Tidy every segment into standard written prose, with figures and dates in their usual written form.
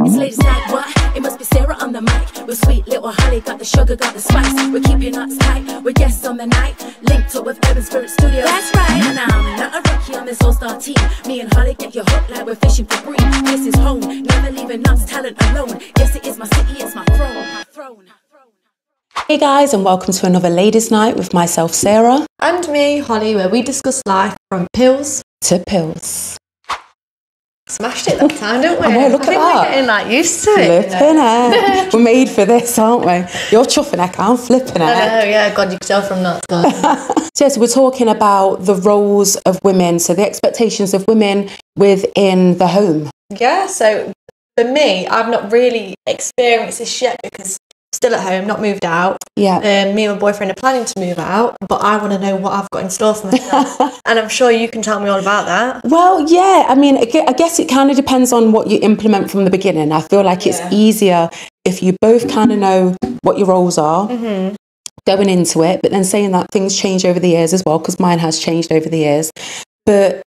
It's ladies night, what? It must be Sarah on the mic. With sweet little Holly, got the sugar, got the spice. We're keeping us tight, we're guests on the night. Linked up with Urban Spirit Studios. That's right. And I'm not a rookie on this all-star team. Me and Holly get you hooked like we're fishing for green. This is home, never leaving us talent alone. Yes, it is my city, it's my throne. Hey guys, and welcome to another Ladies Night with myself, Sarah. And me, Holly, where we discuss life from pills to pills. Smashed it that time, don't we? I know, look at that. We're getting used to it. Flipping it. We're made for this, aren't we? You're chuffing it, I'm flipping it. I know, yeah, God, you can tell from that. So we're talking about the roles of women, so the expectations of women within the home. Yeah, so for me, I've not really experienced this yet because still at home, not moved out. Yeah. Me and my boyfriend are planning to move out, but I want to know what I've got in store for myself. And I'm sure you can tell me all about that. Well, yeah, I mean, I guess it kind of depends on what you implement from the beginning. I feel like it's easier if you both kind of know what your roles are going into it, but then saying that things change over the years as well, because mine has changed over the years. But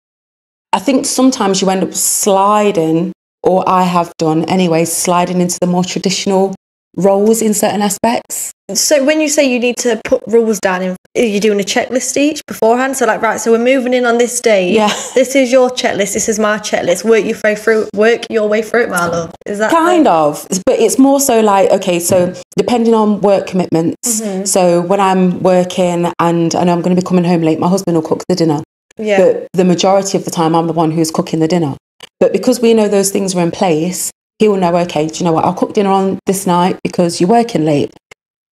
I think sometimes you end up sliding, or I have done anyway, sliding into the more traditional roles in certain aspects. So when you say you need to put rules down, are you doing a checklist each beforehand? So like, right, so we're moving in on this day. Yeah. This is your checklist. This is my checklist. Work your way through it, my love. Is that kind of? But it's more so like, okay, so depending on work commitments. So when I'm working and I know I'm going to be coming home late, my husband will cook the dinner. Yeah. But the majority of the time, I'm the one who's cooking the dinner. But because we know those things are in place, he will know, okay, do you know what, I'll cook dinner on this night because you're working late.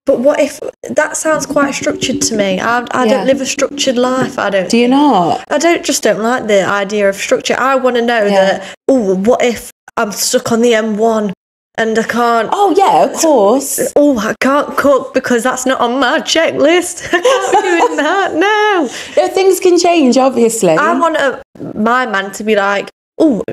But what if, that sounds quite structured to me. I don't live a structured life, I don't. Do you not? I don't like the idea of structure. I want to know that, what if I'm stuck on the M1 and I can't... Oh, yeah, of course. I can't cook because that's not on my checklist. I can't be doing that, no. Yeah, things can change, obviously. I want my man to be like,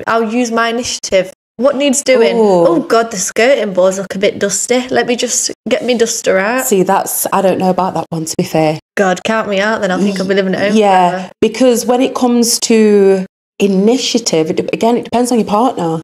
I'll use my initiative. What needs doing? Ooh. Oh, God, the skirting boards look a bit dusty. Let me just get me duster out. See, I don't know about that one, to be fair. God, count me out, then I think I'll be living at home Yeah, forever. because when it comes to initiative, again, it depends on your partner.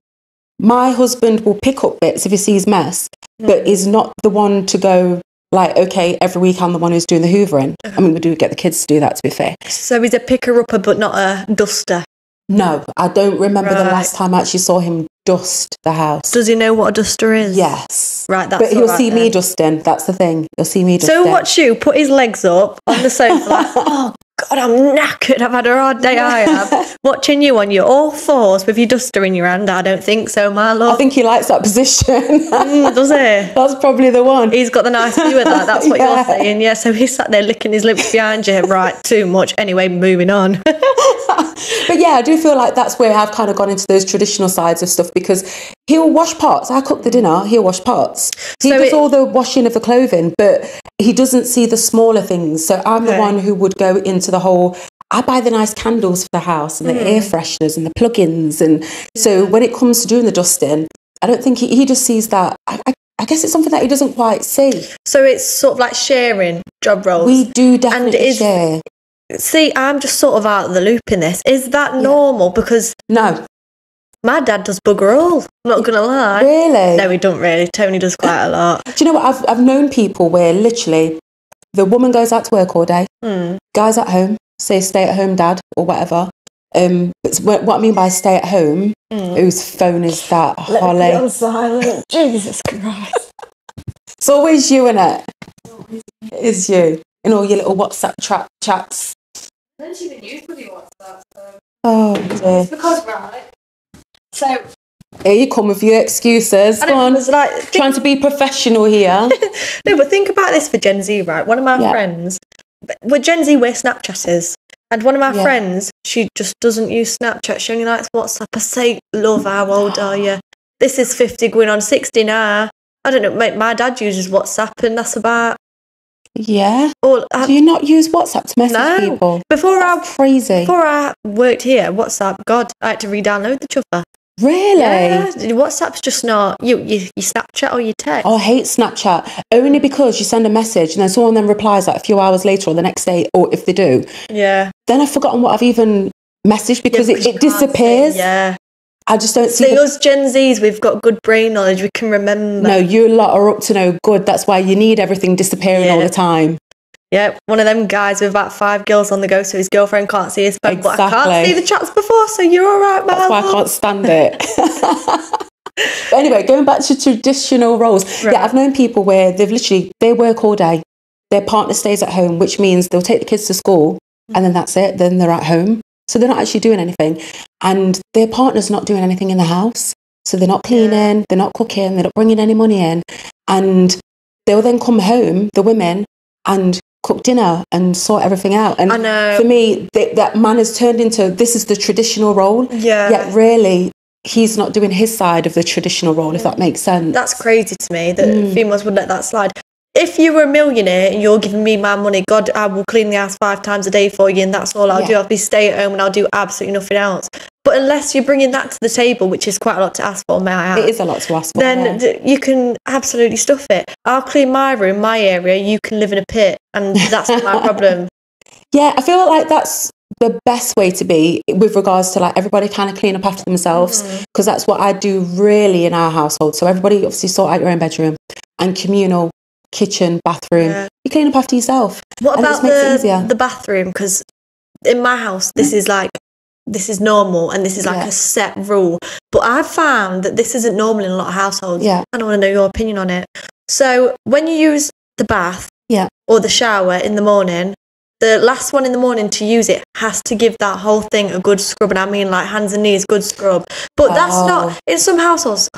My husband will pick up bits if he sees mess, but is not the one to go, like, okay, every week I'm the one who's doing the hoovering. I mean, we do get the kids to do that, to be fair. So he's a picker-upper, but not a duster? No, I don't remember the last time I actually saw him dust the house. Does he know what a duster is? Yes. Right, that's But he'll see me dusting, that's the thing. He'll see me dusting. So watch you put his legs up on the sofa like, oh, God, I'm knackered. I've had a hard day, I have. Watching you on your all fours with your duster in your hand. I don't think so, my love. I think he likes that position. Does he? That's probably the one. He's got the nice view of that. That's what you're saying. Yeah, so he sat there licking his lips behind you. Right, too much. Anyway, moving on. But yeah, I do feel like that's where I've kind of gone into those traditional sides of stuff, because he'll wash pots. I cook the dinner, he'll wash pots. He does all the washing of the clothing, but he doesn't see the smaller things. So I'm the one who would go into the whole, I buy the nice candles for the house and the air fresheners and the plugins. And so when it comes to doing the dusting, I don't think he just sees that. I guess it's something that he doesn't quite see. So it's sort of like sharing job roles. We do definitely share. See, I'm just sort of out of the loop in this. Is that normal? Because no, my dad does bugger all. I'm not going to lie. Really? No, he don't really. Tony does quite a lot. Do you know what? I've known people where literally the woman goes out to work all day, guys at home, say stay at home dad or whatever. But what I mean by stay at home, whose phone is that, Holly? Let me be on silent. Jesus Christ. It's always you, innit? It's you. In all your little WhatsApp chats. I don't even use bloody WhatsApp, so... Oh, dear. It's because, right, so... Here you come with your excuses. Go on. Like, trying to be professional here. No, but think about this for Gen Z, right? One of my friends... With Gen Z, we're Snapchatters. And one of my friends, she just doesn't use Snapchat. She only likes WhatsApp. I say, love, how old are you? This is 50 going on 60 now. I don't know, my dad uses WhatsApp and that's about... Yeah. Do you not use WhatsApp to message people? Crazy. Before I worked here, WhatsApp, God, I had to re-download the chuffer. Really? Yeah. WhatsApp's just not you Snapchat or you text. Oh, I hate Snapchat. Only because you send a message and then someone then replies like a few hours later or the next day, or if they do. Yeah. Then I've forgotten what I've even messaged because it disappears. Yeah. I just don't see. So us Gen Zs, we've got good brain knowledge. We can remember. No, you lot are up to no good. That's why you need everything disappearing all the time. Yeah, one of them guys with about 5 girls on the go, so his girlfriend can't see his phone. Exactly. But I can't see the chats before, so you're all right, man. That's why I can't stand it. But anyway, going back to traditional roles. Right. Yeah, I've known people where they work all day. Their partner stays at home, which means they'll take the kids to school and then that's it. Then they're at home. So they're not actually doing anything. And their partner's not doing anything in the house. So they're not cleaning, they're not cooking, they're not bringing any money in. And they'll then come home, the women, and cook dinner and sort everything out. And for me, that man has turned into, this is the traditional role. Yeah. Yet really, he's not doing his side of the traditional role, if that makes sense. That's crazy to me that females would let that slide. If you were a millionaire and you're giving me my money, God, I will clean the house 5 times a day for you and that's all I'll do. I'll be stay at home and I'll do absolutely nothing else. But unless you're bringing that to the table, which is quite a lot to ask for, may I add? It is a lot to ask for, then you can absolutely stuff it. I'll clean my room, my area, you can live in a pit and that's not my problem. Yeah, I feel like that's the best way to be with regards to like everybody kind of clean up after themselves, because that's what I do really in our household. So everybody obviously sort out your own bedroom and communal kitchen, bathroom. You clean up after yourself. What about the bathroom? Because in my house, this is normal and this is like a set rule. But I've found that this isn't normal in a lot of households. Yeah. I don't want to know your opinion on it. So when you use the bath or the shower in the morning, the last one in the morning to use it has to give that whole thing a good scrub. And I mean like hands and knees, good scrub. But that's not, in some households,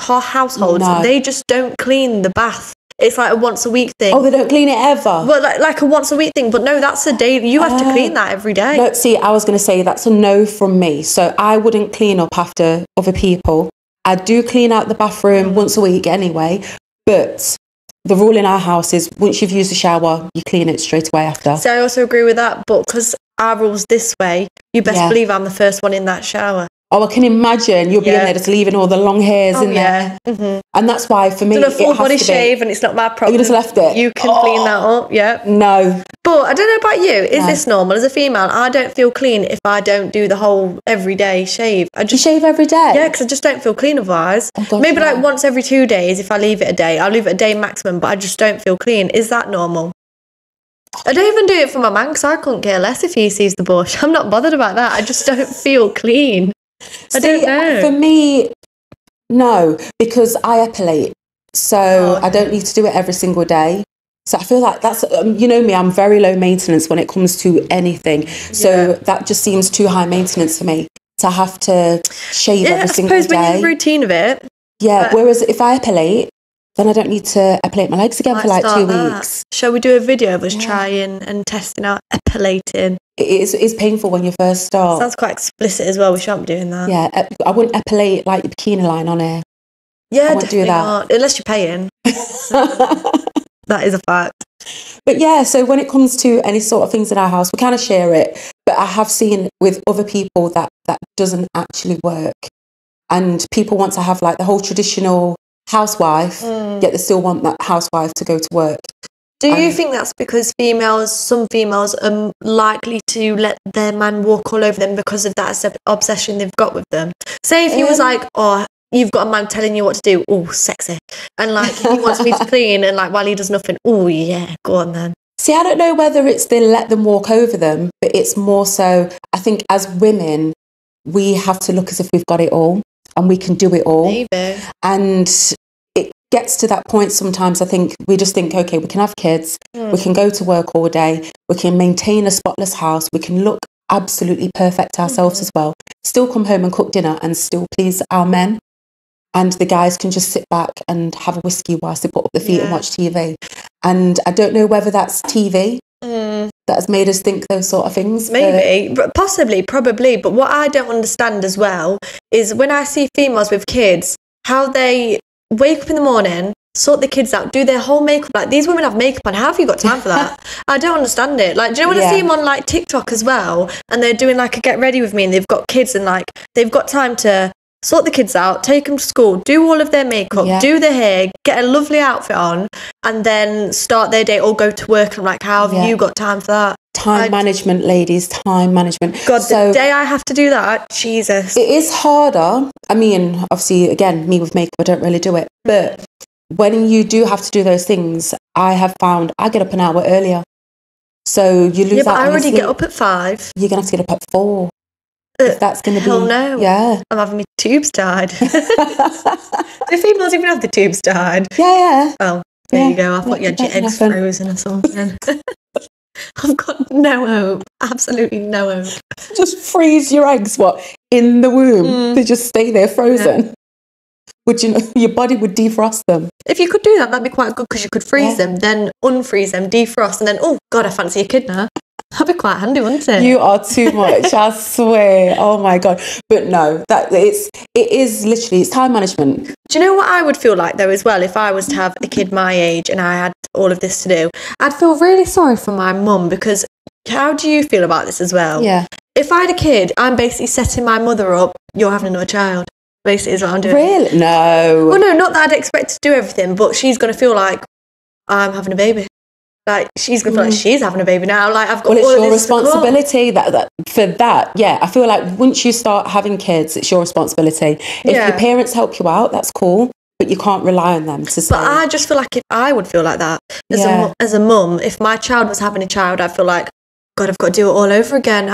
they just don't clean the bath. It's like a once a week thing. Oh, they don't clean it ever? Well, like a once a week thing. But no, that's a day. You have to clean that every day. No, see, I was going to say that's a no from me. So I wouldn't clean up after other people. I do clean out the bathroom once a week anyway. But the rule in our house is once you've used the shower, you clean it straight away after. So I also agree with that. But because our rule's this way, you best believe I'm the first one in that shower. Oh, I can imagine you'll be in there just leaving all the long hairs in there. And that's why for me, it's a full body shave and it's not my problem. You just left it. You can clean that up, No. But I don't know about you. Is this normal? As a female, I don't feel clean if I don't do the whole everyday shave. You shave every day? Yeah, because I just don't feel clean otherwise. Maybe like once every 2 days if I leave it a day. I'll leave it a day maximum, but I just don't feel clean. Is that normal? I don't even do it for my man because I couldn't care less if he sees the bush. I'm not bothered about that. I just don't feel clean. I don't know. For me, no, because I epilate. So I don't need to do it every single day. So I feel like that's, you know me, I'm very low maintenance when it comes to anything. So that just seems too high maintenance for me to have to shave every single day. I suppose when you're in the routine of it. Yeah, whereas if I epilate, then I don't need to epilate my legs again for like 2 weeks. Shall we do a video of us trying and testing out epilating? It's painful when you first start. Sounds quite explicit as well. We shan't be doing that. Yeah, I wouldn't epilate like the bikini line on air. Yeah, I wouldn't do that. Not. Unless you're paying. That is a fact. But yeah, so when it comes to any sort of things in our house, we kind of share it. But I have seen with other people that doesn't actually work. And people want to have like the whole traditional housewife, yet they still want that housewife to go to work. Do you think that's because some females are likely to let their man walk all over them because of that obsession they've got with them? Say if he was like, oh, you've got a man telling you what to do, oh, sexy. And like, he wants me to clean and like while he does nothing, oh yeah, go on then. See, I don't know whether it's they let them walk over them, but it's more so, I think as women, we have to look as if we've got it all and we can do it all. Maybe. And it gets to that point sometimes, I think, we just think, okay, we can have kids, we can go to work all day, we can maintain a spotless house, we can look absolutely perfect ourselves as well, still come home and cook dinner and still please our men. And the guys can just sit back and have a whiskey whilst they put up their feet and watch TV. And I don't know whether that's TV that has made us think those sort of things. Maybe, possibly, probably. But what I don't understand as well is when I see females with kids, how they wake up in the morning, sort the kids out, do their whole makeup. Like, these women have makeup on. How have you got time for that? I don't understand it. Like, do you know when I see them on like TikTok as well, and they're doing like a get ready with me, and they've got kids, and like they've got time to sort the kids out, take them to school, do all of their makeup, do their hair, get a lovely outfit on, and then start their day or go to work. I'm like, how have you got time for that? Time management, ladies, time management. God, the day I have to do that, Jesus. It is harder. I mean, obviously, again, me with makeup, I don't really do it. But when you do have to do those things, I have found I get up an hour earlier. So you lose out. Yeah, but I already get up at 5. You're going to have to get up at 4. If that's going to be... Hell no. Yeah. I'm having my tubes tied. Do females even have the tubes tied? Yeah. Oh, there you go. I thought you had your eggs frozen or something. I've got no hope. Absolutely no hope. Just freeze your eggs, in the womb? They just stay there frozen? Yeah. Would you know, your body would defrost them? If you could do that, that'd be quite good, because you could freeze them, then unfreeze them, defrost, and then, oh, God, I fancy a kid now. That'd be quite handy, wouldn't it? You are too much, I swear. Oh my God. But no, it is literally, it's time management. Do you know what I would feel like though as well, if I was to have a kid my age and I had all of this to do? I'd feel really sorry for my mum, because how do you feel about this as well? Yeah. If I had a kid, I'm basically setting my mother up, you're having another child. Basically is what I'm doing. Really? No. Well, no, not that I'd expect to do everything, but she's going to feel like I'm having a baby. Like, she's going to feel like she's having a baby now. Like, I've got all of this. Well, it's your responsibility for that. Yeah, I feel like once you start having kids, it's your responsibility. If your parents help you out, that's cool, but you can't rely on them to say. But I just feel like if I would feel like that as a mum, if my child was having a child, I'd feel like, God, I've got to do it all over again.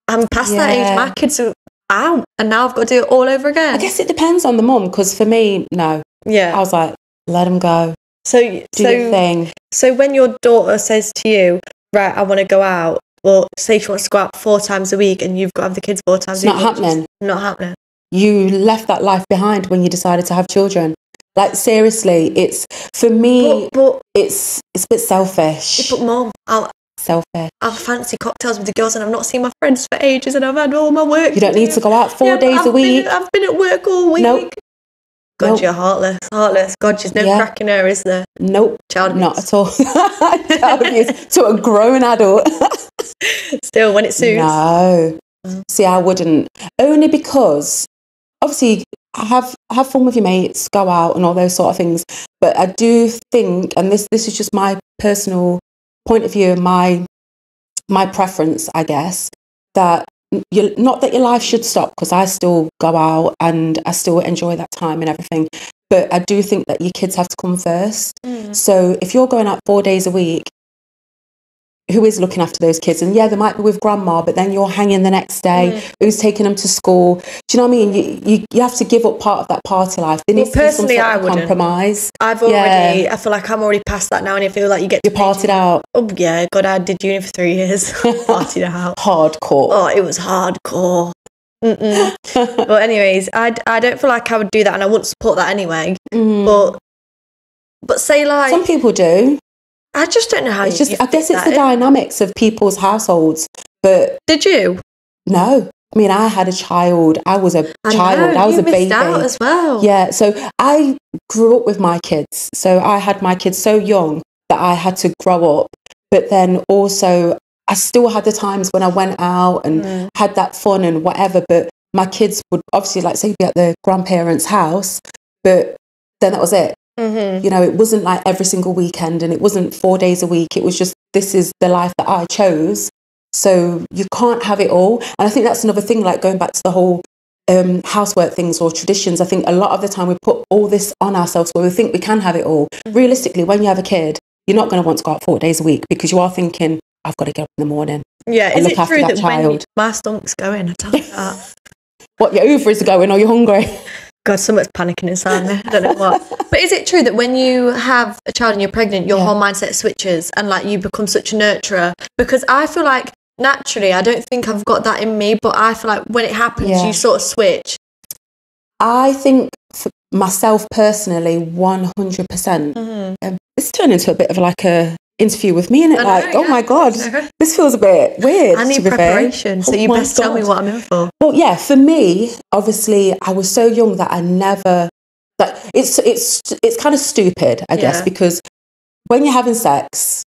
I'm past that age. My kids are out, and now I've got to do it all over again. I guess it depends on the mum, because for me, no. Yeah. I was like, let them go. Do your thing. So when your daughter says to you, right, I want to go out, or say she wants to go out 4 times a week and you've got to have the kids 4 times a week. It's not happening. Not happening. You left that life behind when you decided to have children. Like, seriously, it's, for me, but it's a bit selfish. But Mum, selfish. I've fancy cocktails with the girls and I've not seen my friends for ages and I've had all my work. You don't need to go out 4 days a week. I've been at work all week. Nope. God, you're heartless. God, there's no crack in her, is there? Nope. Child abuse. Not at all. Child abuse to a grown adult. Still, when it suits. No. See, I wouldn't. Only because, obviously, have fun with your mates, go out and all those sort of things. But I do think, and this is just my personal point of view, my preference, I guess, that not that your life should stop, because I still go out and I still enjoy that time and everything, but I do think that your kids have to come first. So if you're going out 4 days a week, who is looking after those kids? And yeah, they might be with grandma, but then you're hanging the next day. Who's taking them to school? Do you know what I mean? You have to give up part of that party life. There needs to be some sort of compromise. I feel like I'm already past that now, and I feel like you're partied out. Oh yeah, God, I did uni for 3 years. Partied out. Hardcore. Oh, it was hardcore. But anyways, I don't feel like I would do that, and I wouldn't support that anyway. But say like some people do. I just don't know how. It's just, I guess it's the dynamics of people's households. But did you? No, I mean, I had a child. I was a child. I was a baby out as well. Yeah, so I grew up with my kids. So I had my kids so young that I had to grow up. But then also, I still had the times when I went out and had that fun and whatever. But my kids would obviously, like, say, be at the grandparents' house, but then that was it. You know, it wasn't like every single weekend, and it wasn't 4 days a week. It was just, this is the life that I chose. So you can't have it all. And I think that's another thing, like going back to the whole housework things or traditions. I think a lot of the time we put all this on ourselves where we think we can have it all. Realistically, when you have a kid, you're not going to want to go out 4 days a week, because you are thinking, I've got to get up in the morning. Yeah, is it true that when my stomach's going, I tell you that. What, your ovaries are going, or you're hungry? God, so much panicking inside me. I don't know what. But is it true that when you have a child and you're pregnant, your whole mindset switches and like you become such a nurturer? Because I feel like naturally, I don't think I've got that in me, but I feel like when it happens, you sort of switch. I think for myself personally, 100%. It's turned into a bit of like a interview with me, and it like, oh my God, this feels a bit weird. I need preparation, so you best tell me what I'm in for. Well, yeah, for me, obviously, I was so young that I never, like, it's kind of stupid, I guess, because when you're having sex,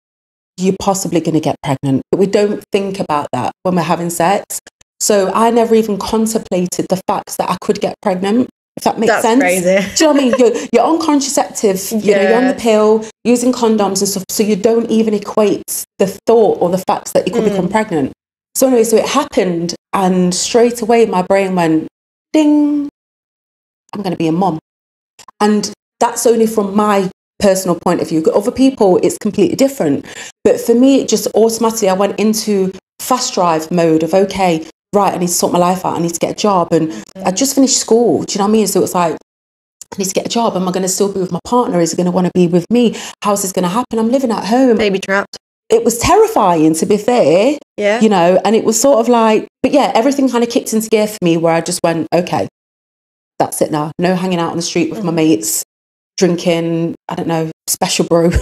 you're possibly going to get pregnant, but we don't think about that when we're having sex. So I never even contemplated the facts that I could get pregnant, if that makes sense. Crazy. Do you know what I mean? You're on contraceptive, you're on the pill, using condoms and stuff, so you don't even equate the thought or the facts that you could become pregnant. So anyway, so it happened, and straight away my brain went, ding, I'm going to be a mum. And that's only from my personal point of view. Other people, it's completely different. But for me, it just automatically, I went into fast drive mode of, okay, right, I need to sort my life out. I need to get a job. And I just finished school. Do you know what I mean? So it was like, I need to get a job. Am I going to still be with my partner? Is he going to want to be with me? How's this going to happen? I'm living at home. Baby trapped. It was terrifying, to be fair. Yeah. You know, and it was sort of like, but yeah, everything kind of kicked into gear for me where I just went, okay, that's it now. No hanging out on the street with my mates, drinking, I don't know, special brew,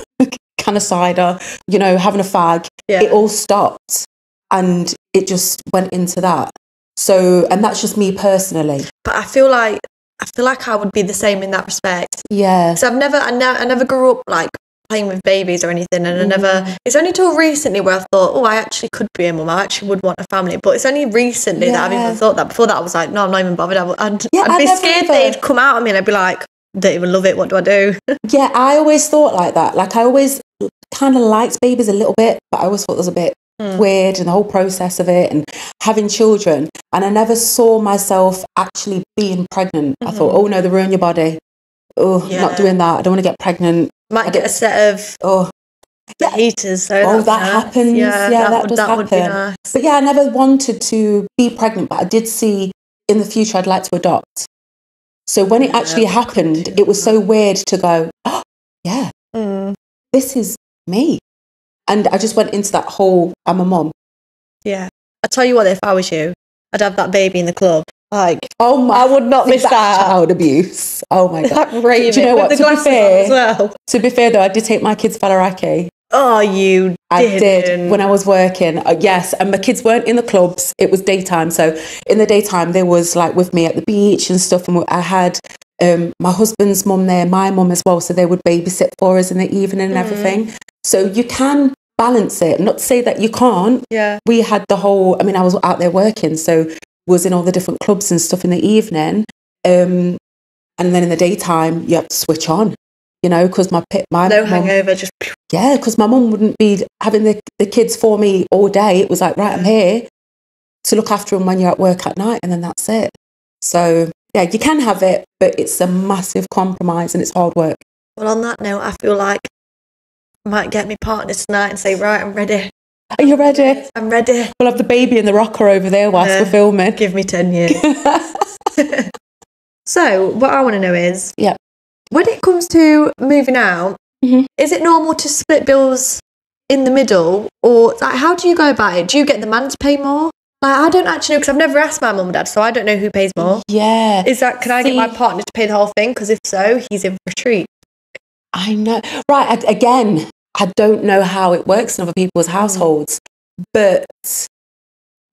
can of cider, you know, having a fag. Yeah. It all stopped, and it just went into that. So, and that's just me personally. But I feel like I would be the same in that respect. Yeah. So I never grew up like playing with babies or anything, and it's only till recently where I thought, oh, I actually could be a mum, I actually would want a family. But it's only recently that I've even thought that. Before that I was like, no, I'm not even bothered. I'd be scared that it'd come out of me and I'd be like, don't even love it, what do I do? Yeah, I always thought like that. Like I always kind of liked babies a little bit, but I always thought it was a bit weird, and the whole process of it and having children, and I never saw myself actually being pregnant. I thought, oh no, they ruin your body. Oh, not doing that. I don't want to get pregnant. Might get a set of heaters. So that happens. Yeah, that does happen. Would be nice. But yeah, I never wanted to be pregnant, but I did see in the future I'd like to adopt. So when it actually happened, it was so weird to go, oh, yeah, this is me. And I just went into that whole, I'm a mum. Yeah. I tell you what, if I was you, I'd have that baby in the club. Like, I would not miss that. Child abuse. Oh my God. Do you know what? To be fair though, I did take my kids Falaraki. Oh, you did. I did when I was working. Yes. And my kids weren't in the clubs. It was daytime. So in the daytime, they was like with me at the beach and stuff. And I had my husband's mum there, my mum as well. So they would babysit for us in the evening and everything. So you can balance it. Not to say that you can't. Yeah. We had the whole, I mean, I was out there working. So was in all the different clubs and stuff in the evening. And then in the daytime, you have to switch on, you know, because my no hangover, just... Yeah, because my mum wouldn't be having the kids for me all day. It was like, right, I'm here to look after them when you're at work at night, and then that's it. So, yeah, you can have it, but it's a massive compromise and it's hard work. Well, on that note, I feel like I might get my partner tonight and say, right, I'm ready. Are you ready? I'm ready. We'll have the baby in the rocker over there whilst we're filming. Give me 10 years. So, what I want to know is, when it comes to moving out, is it normal to split bills in the middle? Or like, how do you go about it? Do you get the man to pay more? Like, I don't actually know, because I've never asked my mum and dad, so I don't know who pays more. Yeah. Can I get my partner to pay the whole thing? Because if so, he's in for a treat. I know. Right, again, I don't know how it works in other people's households, but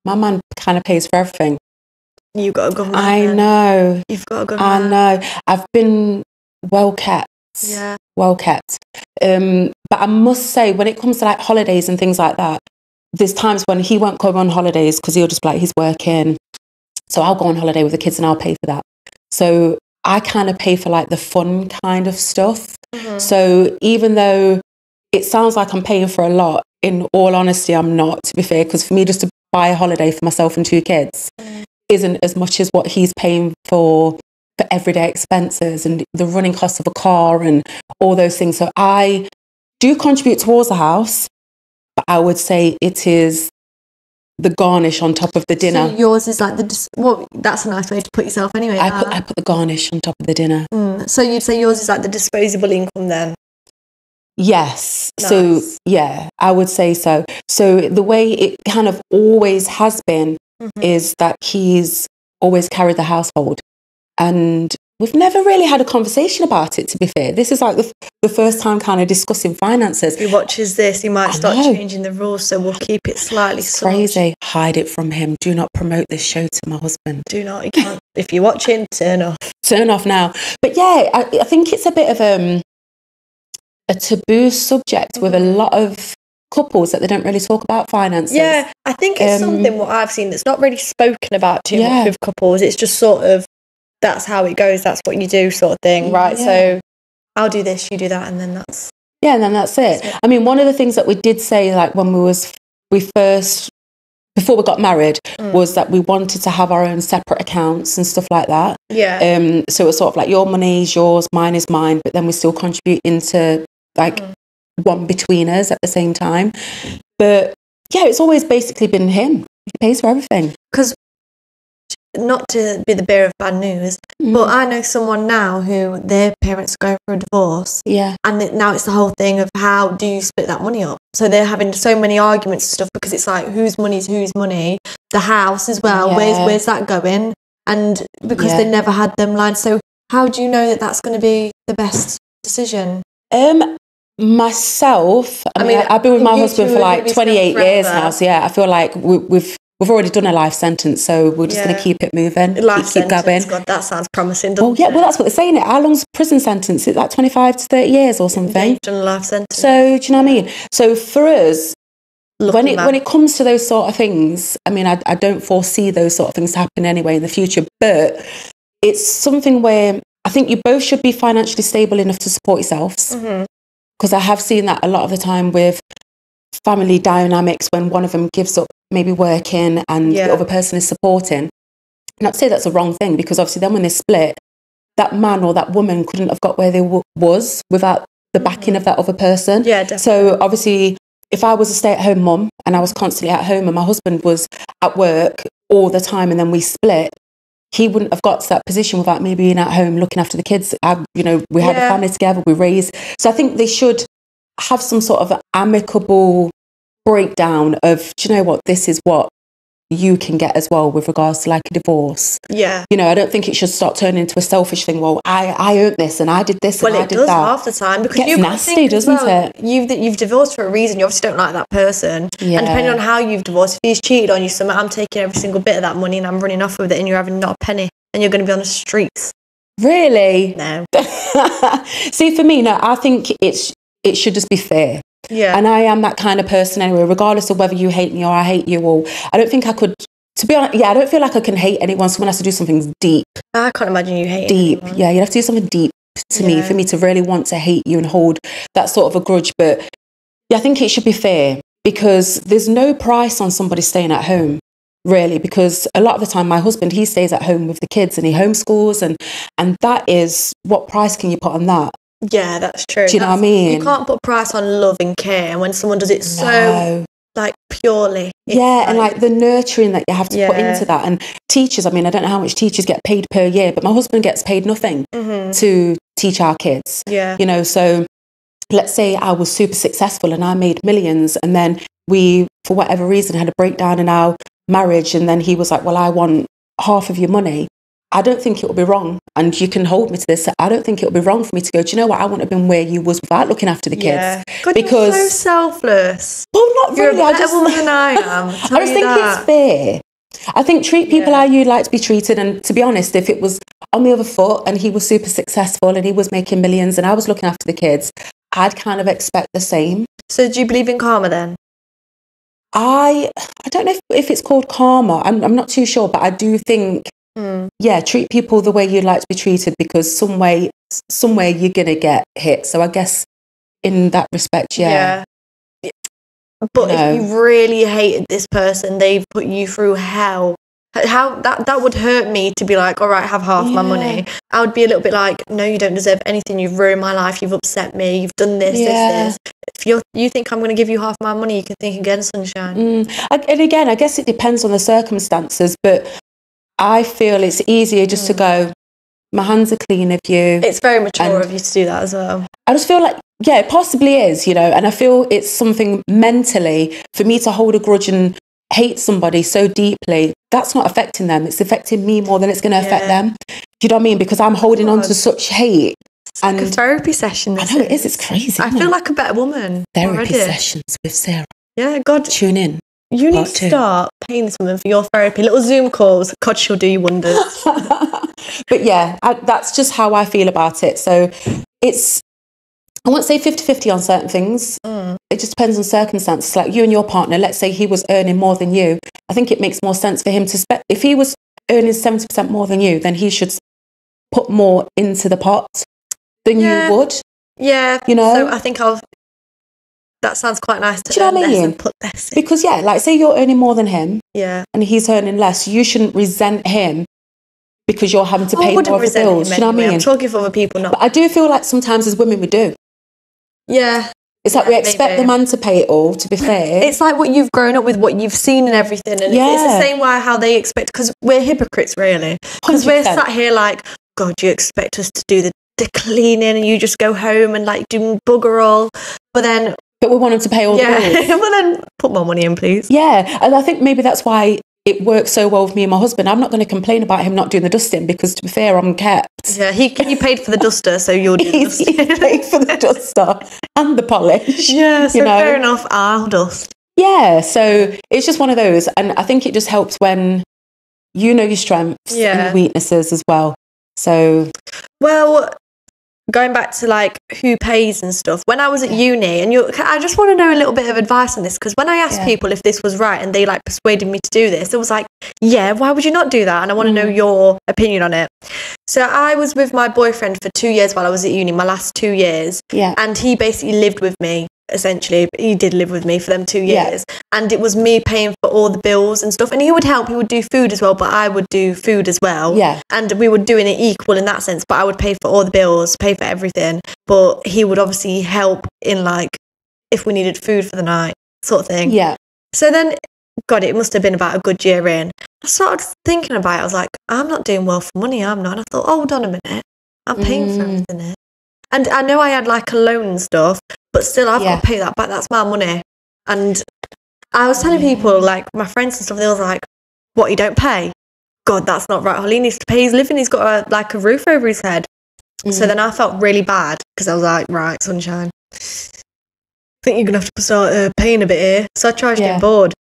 my man kind of pays for everything. You've got a good man. I know. You've got a good man. I know. I've been well kept. Yeah. Well kept. But I must say, when it comes to like holidays and things like that, there's times when he won't go on holidays because he'll just be like, he's working. So I'll go on holiday with the kids and I'll pay for that. So I kind of pay for like the fun kind of stuff. So even though it sounds like I'm paying for a lot, in all honesty, I'm not, to be fair, because for me just to buy a holiday for myself and 2 kids isn't as much as what he's paying for everyday expenses and the running costs of a car and all those things. So I do contribute towards the house, but I would say it is the garnish on top of the dinner. So yours is like that's a nice way to put yourself anyway. I put the garnish on top of the dinner. So you'd say yours is like the disposable income then? Yes. Nice. So yeah, I would say so. So the way it kind of always has been is that he's always carried the household, and we've never really had a conversation about it, to be fair. This is like the first time kind of discussing finances. If he watches this, he might start changing the rules, so we'll keep it slightly crazy. Hide it from him. Do not promote this show to my husband. Do not. You can't. If you're watching, turn off. Turn off now. But yeah, I think it's a bit of a taboo subject with a lot of couples that they don't really talk about finances. Yeah, I think it's something what I've seen that's not really spoken about too much with couples. It's just sort of, that's how it goes, that's what you do sort of thing, right? So I'll do this, you do that, and then that's... Yeah, and then that's it. I mean, one of the before we got married, was that we wanted to have our own separate accounts and stuff like that. Yeah. So it was sort of like, your money is yours, mine is mine, but then we still contribute into like one between us at the same time. But yeah, it's always basically been him. He pays for everything. Because, not to be the bearer of bad news, but I know someone now who their parents are going for a divorce. Yeah. And now it's the whole thing of how do you split that money up? So they're having so many arguments and stuff because it's like, whose money is whose money? The house as well, where's that going? And because they never had them lined. So how do you know that that's going to be the best decision? Myself, I mean, I've been with my husband for like 28 years now. So yeah, I feel like we've already done a life sentence, so we're just going to keep it moving. Keep going. God, that sounds promising, doesn't it? Well, that's what they're saying. How long's prison sentence? It's like 25 to 30 years or something. They've done a life sentence. So, do you know what I mean? So for us, when it comes to those sort of things, I mean, I don't foresee those sort of things happening anyway in the future, but it's something where I think you both should be financially stable enough to support yourselves. Because I have seen that a lot of the time with family dynamics when one of them gives up maybe working and the other person is supporting. Not to say that's a wrong thing, because obviously then when they split, that man or that woman couldn't have got where they was without the backing of that other person. Yeah, definitely. So obviously, if I was a stay-at-home mum and I was constantly at home and my husband was at work all the time and then we split, he wouldn't have got to that position without me being at home looking after the kids. We had a family together, we raised. So I think they should have some sort of amicable breakdown of, do you know what, this is what you can get as well with regards to like a divorce. Yeah. You know, I don't think it should start turning into a selfish thing. Well, I earned this and I did this and I did that. Well, it does half the time, because it's nasty, doesn't it? You've divorced for a reason. You obviously don't like that person. Yeah. And depending on how you've divorced, if he's cheated on you, so I'm taking every single bit of that money and I'm running off with it, and you're having not a penny, and you're going to be on the streets. Really? No. See, for me, no, I think it should just be fair. Yeah. And I am that kind of person anyway, regardless of whether you hate me or I hate you, or I don't think I could, to be honest, I don't feel like I can hate anyone. Someone has to do something deep. I can't imagine you hating deep. anyone. Yeah, you'd have to do something deep to me for me to really want to hate you and hold that sort of a grudge. But yeah, I think it should be fair, because there's no price on somebody staying at home, really, because a lot of the time my husband, he stays at home with the kids and he homeschools, and that is, what price can you put on that? Yeah, that's true. Do you know what I mean? You can't put a price on love and care, and when someone does it so like purely. And like the nurturing that you have to put into that. And teachers, I mean, I don't know how much teachers get paid per year, but my husband gets paid nothing to teach our kids. Yeah. You know, so let's say I was super successful and I made millions, and then we, for whatever reason, had a breakdown in our marriage, and then he was like, well, I want half of your money. I don't think it would be wrong, and you can hold me to this, I don't think it would be wrong for me to go, do you know what, I wouldn't have been where you was without looking after the kids. God, because you're so selfless. Well, not you're really. You're a better woman than I am. I just think it's fair. I think treat people how you'd like to be treated. And to be honest, if it was on the other foot and he was super successful and he was making millions and I was looking after the kids, I'd kind of expect the same. So do you believe in karma then? I don't know if it's called karma. I'm not too sure, but I do think, treat people the way you'd like to be treated, because somewhere you're going to get hit. So I guess in that respect, But if you really hated this person, they've put you through hell. How that would hurt me to be like, all right, have half my money. I would be a little bit like, no, you don't deserve anything. You've ruined my life. You've upset me. You've done this. If you think I'm going to give you half my money, you can think again, sunshine. And again, I guess it depends on the circumstances, but I feel it's easier just to go, my hands are clean of you. It's very mature of you to do that as well. I just feel like, it possibly is, and I feel it's something mentally for me to hold a grudge and hate somebody so deeply. That's not affecting them. It's affecting me more than it's going to affect them. Do you know what I mean? Because I'm holding on to such hate. It's like a therapy session. I know it is. It's crazy. I feel like a better woman. Therapy sessions with Sarah. Yeah, God. Tune in. You need to start paying this woman for your therapy. Little Zoom calls. God, she'll do you wonders. But yeah, that's just how I feel about it. So it's, I won't say 50-50 on certain things, it just depends on circumstances. Like you and your partner, let's say he was earning more than you. I think it makes more sense for him to if he was earning 70% more than you, then he should put more into the pot than you would. Yeah. You know? So I think that sounds quite nice to earn less and put less in. Because, like, say you're earning more than him. Yeah. And he's earning less. You shouldn't resent him because you're having to pay more of the bills. Do you know what I mean? I'm talking for other people, not. But I do feel like sometimes as women we do. Yeah. It's like we expect the man to pay it all, to be fair. It's like what you've grown up with, what you've seen and everything. And it's the same way how they expect, because we're hypocrites, really. Because we're sat here like, God, you expect us to do the cleaning and you just go home and like do bugger all. But we want him to pay all the bills. Well, then put more money in, please. Yeah. And I think maybe that's why it works so well with me and my husband. I'm not going to complain about him not doing the dusting because, to be fair, I'm kept. Yeah, he paid for the duster, so you'll do the dusting. He paid for the duster and the polish. Yeah, so fair enough, I'll dust. Yeah, so it's just one of those. And I think it just helps when you know your strengths and your weaknesses as well. So... Well... Going back to like who pays and stuff, when I was at uni, and I just want to know a little bit of advice on this, because when I asked people if this was right and they like persuaded me to do this, it was like, why would you not do that? And I want to know your opinion on it. So I was with my boyfriend for 2 years while I was at uni, my last 2 years, and he basically lived with me. Essentially, he did live with me for them 2 years, and it was me paying for all the bills and stuff, and he would help, he would do food as well, but I would do food as well, and we were doing it equal in that sense, but I would pay for all the bills, pay for everything, but he would obviously help in like if we needed food for the night sort of thing. So then, God, it must have been about a good year in, I started thinking about it. I was like, I'm not doing well for money, I'm not. And I thought, hold on a minute, I'm paying for everything here. And I know I had like a loan and stuff, but still I've got to pay that back. That's my money. And I was telling people, like my friends and stuff, they was like, what, you don't pay? God, that's not right. Holly needs to pay his living. He's got a roof over his head. So then I felt really bad because I was like, right, sunshine, I think you're going to have to start paying a bit here. So I charged him board.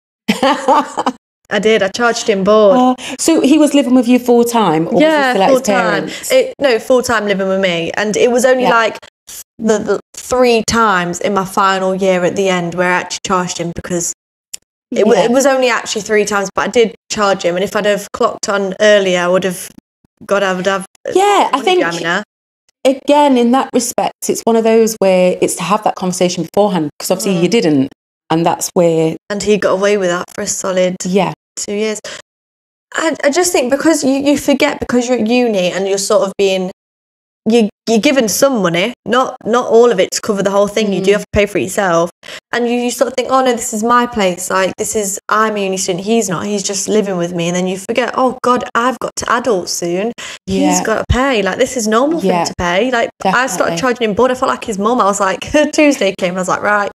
I did. I charged him board. So he was living with you full time? Or was he still full time. No, full time living with me. And it was only like the 3 times in my final year at the end where I actually charged him, because it was only actually 3 times, but I did charge him. And if I'd have clocked on earlier, I would have. I think. Again, in that respect, it's one of those where it's to have that conversation beforehand, because obviously you didn't. And that's where... And he got away with that for a solid 2 years. I just think because you forget, because you're at uni and you're sort of being... You're given some money, not all of it to cover the whole thing. You do have to pay for it yourself. And you sort of think, oh no, this is my place. Like, I'm a uni student, he's not. He's just living with me. And then you forget, oh God, I've got to adult soon. He's got to pay. Like, this is normal for him to pay. Like, definitely. I started charging him board. I felt like his mum. I was like, Tuesday came, I was like, right,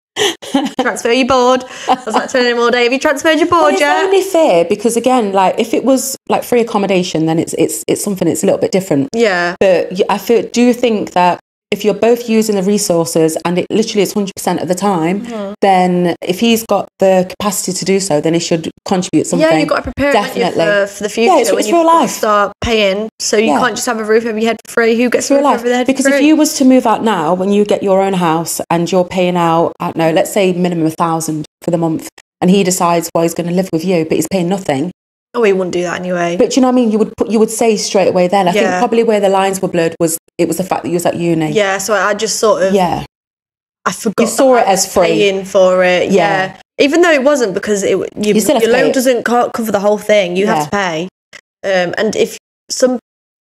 transfer your board. I was like telling him all day, have you transferred your board yet? It's only fair because, again, like if it was like free accommodation, then it's something that's a little bit different. Yeah. But do you think that if you're both using the resources and it literally is 100% of the time, then if he's got the capacity to do so, then he should contribute something. Yeah, you've got to prepare for the future. Yeah, it's real life. Start paying, so you can't just have a roof over your head for free. Who gets a roof over their head because for free? If you was to move out now, when you get your own house and you're paying out, I don't know, let's say minimum 1,000 for the month, and he decides, well, he's going to live with you, but he's paying nothing. Oh, he wouldn't do that anyway. But you know what I mean? You would say straight away then. I think probably where the lines were blurred was the fact that you was at uni. Yeah, so I just sort of... Yeah. I forgot. You saw it as free. Paying for it, yeah. Even though it wasn't, because your loan doesn't cover the whole thing. You have to pay. And if some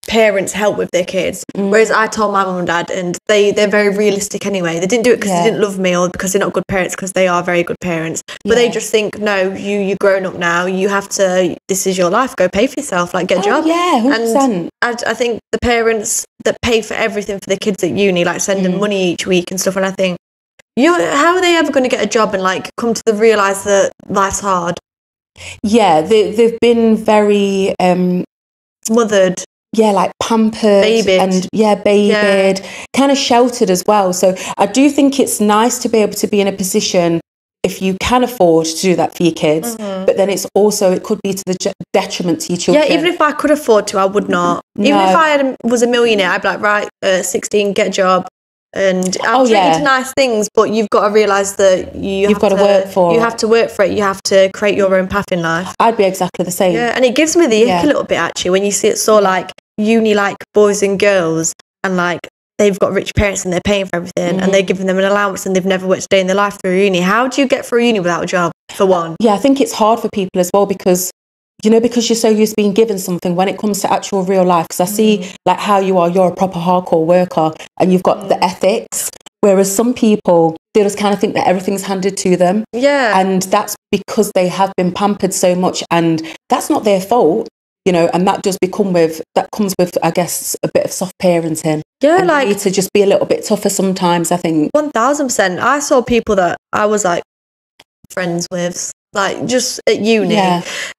parents help with their kids, whereas I told my mum and dad, and they're very realistic anyway. They didn't do it because they didn't love me or because they're not good parents, because they are very good parents. But they just think, no, you're grown up now. You have to. This is your life. Go pay for yourself. Like, get a job. Yeah, 100%. And I think the parents that pay for everything for the kids at uni, like send them money each week and stuff, and I think, how are they ever going to get a job and like come to realise that life's hard? Yeah, they've been very smothered. Yeah, like pampered, babied. Kind of sheltered as well. So I do think it's nice to be able to be in a position, if you can afford to do that for your kids, but then it could be to the detriment to your children. Yeah, even if I could afford to, I would not. No. Even if I was a millionaire, I'd be like, right, 16, get a job, and I'll treat you to nice things, but you've got to realise that you've got to work for it. You have to work for it. You have to create your own path in life. I'd be exactly the same. Yeah, and it gives me the ick a little bit actually when you see it so like uni like boys and girls, and like they've got rich parents and they're paying for everything and they're giving them an allowance and they've never worked a day in their life through uni. How do you get through uni without a job, for one? Yeah, I think it's hard for people as well because, you know, because you're so used to being given something when it comes to actual real life. Because I see like how you're a proper hardcore worker and you've got the ethics, whereas some people, they just kind of think that everything's handed to them. Yeah. And that's because they have been pampered so much and that's not their fault. You know, and that comes with, I guess, a bit of soft parenting. Yeah, and like you need to just be a little bit tougher sometimes, I think. 1000%. I saw people that I was like friends with, like just at uni,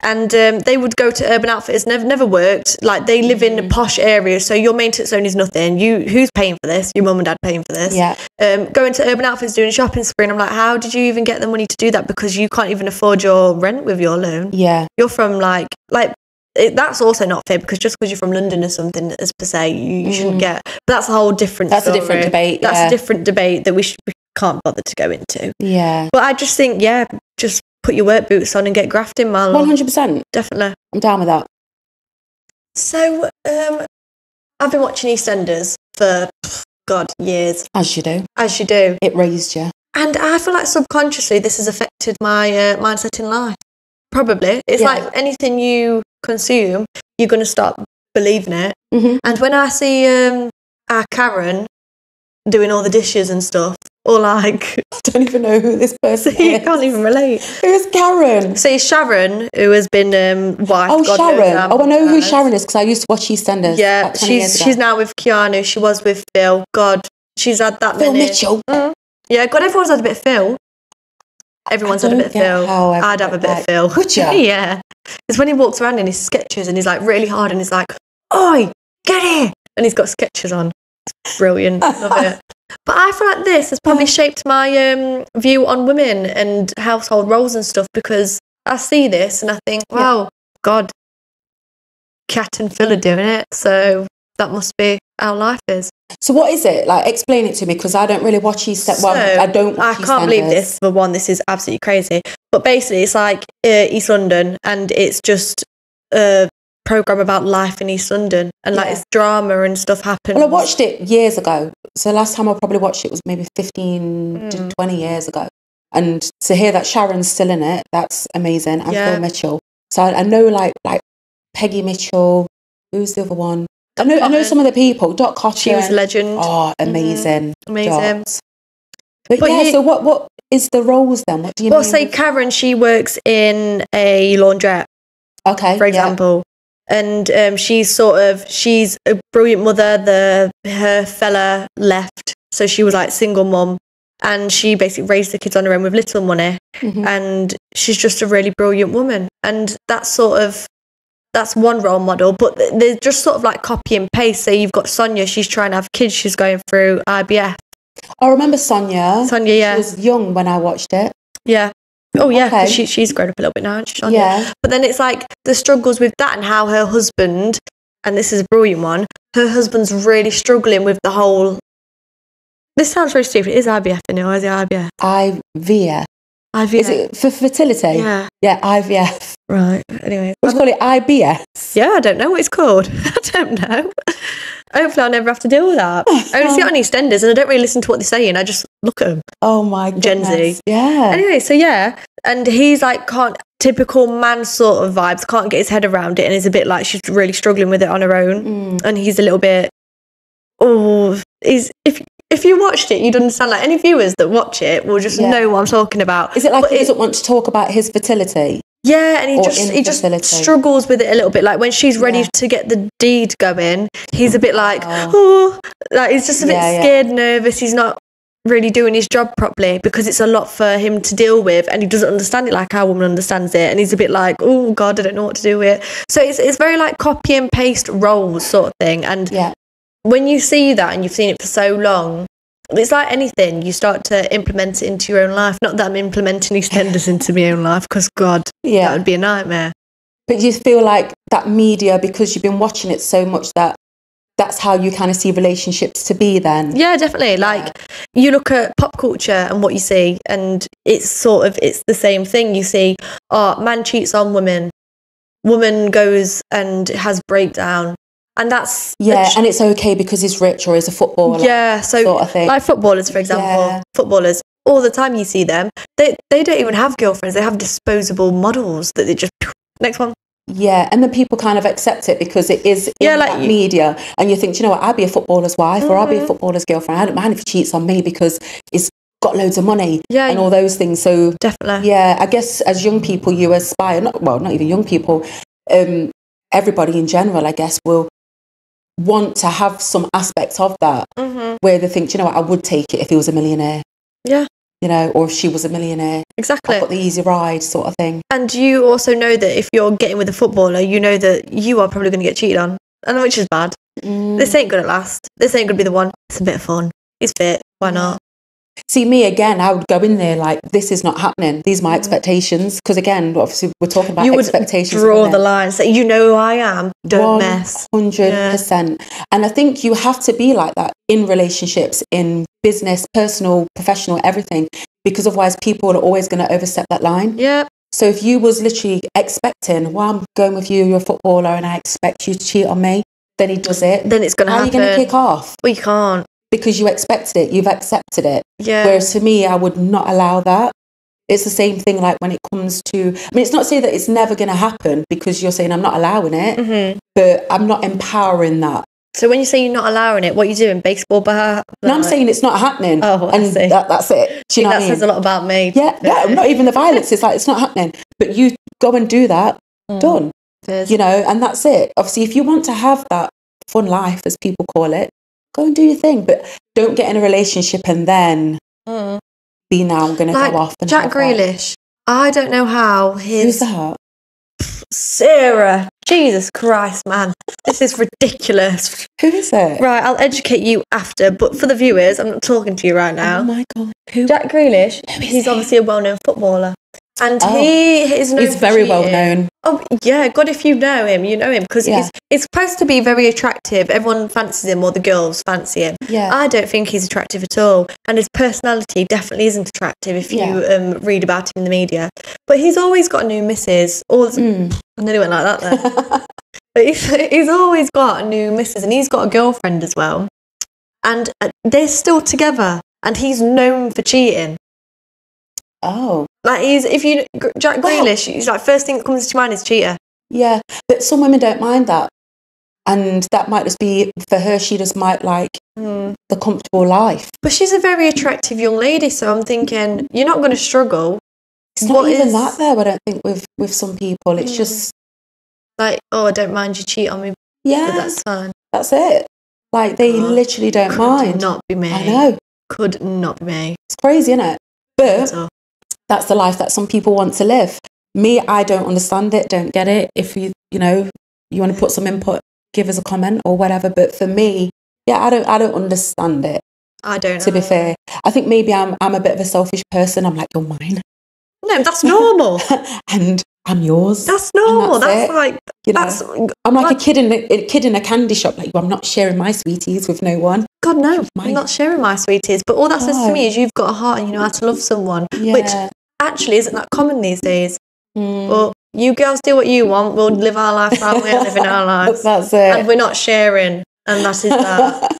and they would go to Urban Outfitters. Never worked. Like they live in a posh area, so your maintenance zone is nothing. Who's paying for this? Your mum and dad paying for this. Yeah. Going to Urban Outfitters doing a shopping spree, and I'm like, how did you even get the money to do that? Because you can't even afford your rent with your loan. Yeah. You're from like. That's also not fair because just because you're from London or something, as per se, you shouldn't get. But that's a whole different. That's story. A different debate. That's a different debate that we can't bother to go into. Yeah. But I just think, just put your work boots on and get grafting, man. 100%. Definitely. I'm down with that. So, I've been watching EastEnders for years. As you do. As you do. It raised you. And I feel like subconsciously this has affected my mindset in life. Probably. It's like anything you consume, you're going to start believing it. And when I see our Karen doing all the dishes and stuff, or like... I don't even know who this person is. You can't even relate. Who's Karen? So it's Sharon, who has been wife. Oh, God Sharon. I know who Sharon is because I used to watch EastEnders. Yeah, she's now with Keanu. She was with Phil. God, she's had that Phil many... Mitchell. Yeah, God, everyone's had a bit of Phil. Everyone's had a bit of Phil. I'd have a bit of Phil. Would you? Yeah. It's when he walks around in his sketches and he's like really hard and he's like, "Oi, get here!" And he's got sketches on. It's brilliant. Love it. But I feel like this has probably shaped my view on women and household roles and stuff because I see this and I think, wow, God, Kat and Phil are doing it. So that must be how life is. So what is it? Like, explain it to me because I don't really watch EastEnders. Well, I don't watch I can't believe this. For one, this is absolutely crazy. But basically, it's like East London and it's just a programme about life in East London and like it's drama and stuff happens. Well, I watched it years ago. So last time I probably watched it was maybe 15 to 20 years ago. And to hear that Sharon's still in it, that's amazing. And Phil Mitchell. So I know like Peggy Mitchell. Who's the other one? I know some of the people. Dot Cotton. She was a legend. Oh, amazing. Amazing. Dot. But so what is the roles then? What do you mean? Well, say Karen, she works in a laundrette. Okay. For example. And she's a brilliant mother. Her fella left. So she was like single mum. And she basically raised the kids on her own with little money. And she's just a really brilliant woman. And that's one role model, but they're just sort of like copy and paste. So you've got Sonia, she's trying to have kids, she's going through IVF. I remember Sonia. Yeah. She was young when I watched it. Yeah. Oh, yeah, okay. she's grown up a little bit now, isn't she? Yeah. But then it's like the struggles with that and how her husband, and this is a brilliant one, her husband's really struggling with the whole... This sounds very stupid. Is IVF in it, or is it IVF? IVF. IVF. Is it for fertility? Yeah. Yeah, IVF. Right. Anyway. What do you call it? IBS? Yeah, I don't know what it's called. I don't know. Hopefully I'll never have to deal with that. I only see it on EastEnders and I don't really listen to what they're saying. I just look at them. Oh my goodness. Gen Z. Yeah. Anyway, so yeah. And he's like, typical man sort of vibes, can't get his head around it and is a bit like she's really struggling with it on her own. And he's a little bit, if you watched it, you'd understand. Like any viewers that watch it will just know what I'm talking about. Is it like he doesn't want to talk about his fertility? Yeah, and he just struggles with it a little bit. Like when she's ready to get the deed going, he's a bit like, like he's just a bit scared, nervous. He's not really doing his job properly because it's a lot for him to deal with, and he doesn't understand it like our woman understands it. And he's a bit like, oh God, I don't know what to do with it. So it's very like copy and paste roles sort of thing. And when you see that and you've seen it for so long, it's like anything, you start to implement it into your own life. Not that I'm implementing EastEnders into my own life, because God, that would be a nightmare. But you feel like that media, because you've been watching it so much, that that's how you kind of see relationships to be then. Yeah, definitely. Like, you look at pop culture and what you see, and it's the same thing. You see, man cheats on woman goes and has breakdown, and that's and it's okay because he's rich or he's a footballer. Yeah, so sort of thing. Like footballers, for example, footballers, all the time you see them, they don't even have girlfriends. They have disposable models that they just next one. Yeah, and then people kind of accept it because it is in that media, and you think, do you know what, I'll be a footballer's wife or I'll be a footballer's girlfriend. I don't mind if he cheats on me because he's got loads of money and all those things. So definitely, I guess as young people you aspire, not even young people, everybody in general, I guess, will want to have some aspects of that where they think, do you know what, I would take it if he was a millionaire. Yeah. You know, or if she was a millionaire. Exactly. I've got the easy ride sort of thing. And you also know that if you're getting with a footballer, you know that you are probably going to get cheated on, and which is bad. This ain't going to last. This ain't going to be the one. It's a bit of fun. He's fit. Why not? See, me again, I would go in there like, this is not happening. These are my expectations. Because again, obviously, we're talking about expectations. You would draw the line. Say, you know who I am. Don't mess. 100%. And I think you have to be like that in relationships, in business, personal, professional, everything. Because otherwise, people are always going to overstep that line. Yeah. So if you was literally expecting, well, I'm going with you, you're a footballer, and I expect you to cheat on me, then he does it. Then it's going to happen. How are you going to kick off? Well, you can't. Because you expected it, you've accepted it. Yeah. Whereas to me, I would not allow that. It's the same thing like when it comes to, I mean, it's not to say that it's never going to happen because you're saying I'm not allowing it, but I'm not empowering that. So when you say you're not allowing it, what are you doing? Baseball bat? No, I'm saying it's not happening. Oh, and that's it. Do you know what I mean? That says a lot about me. Yeah, not even the violence. It's like, it's not happening. But you go and do that, done. You know, and that's it. Obviously, if you want to have that fun life, as people call it, go and do your thing. But don't get in a relationship and then be now I'm going to go off. And Jack Grealish, I don't know how Who's that? Sarah. Jesus Christ, man. This is ridiculous. Who is it? Right, I'll educate you after, but for the viewers, I'm not talking to you right now. Oh my God. Who? Jack Grealish, he's obviously a well-known footballer. And he is known He's very well known. Oh, yeah. God, if you know him, you know him. Because he's supposed to be very attractive. Everyone fancies him, or the girls fancy him. Yeah. I don't think he's attractive at all. And his personality definitely isn't attractive if you read about him in the media. But he's always got a new missus. I nearly went like that there. But he's always got a new missus. And he's got a girlfriend as well. And they're still together. And he's known for cheating. Oh. Like, Jack Grealish, he's like, first thing that comes to mind is cheater. Yeah, but some women don't mind that. And that might just be, for her, she just might like the comfortable life. But she's a very attractive young lady, so I'm thinking, you're not going to struggle. It's not even that though, I don't think, with some people. It's just... like, I don't mind you cheat on me. Yeah. But that's fine. That's it. Like, they literally don't mind. Could not be me. I know. Could not be me. It's crazy, isn't it? But... that's the life that some people want to live. Me, I don't understand it, don't get it. If you want to put some input, give us a comment or whatever. But for me, I don't understand it. I don't. To be fair, I think maybe I'm a bit of a selfish person. I'm like, you're mine. No, that's normal. And I'm yours. That's normal. That's like, I'm like a kid in a candy shop. Like, well, I'm not sharing my sweeties with no one. God, no, I'm not sharing my sweeties. But all that says to me is you've got a heart and you know how to love someone, which actually isn't that common these days. Well, you girls do what you want. We'll live our life how we're living our lives. That's it. And we're not sharing. And that is that.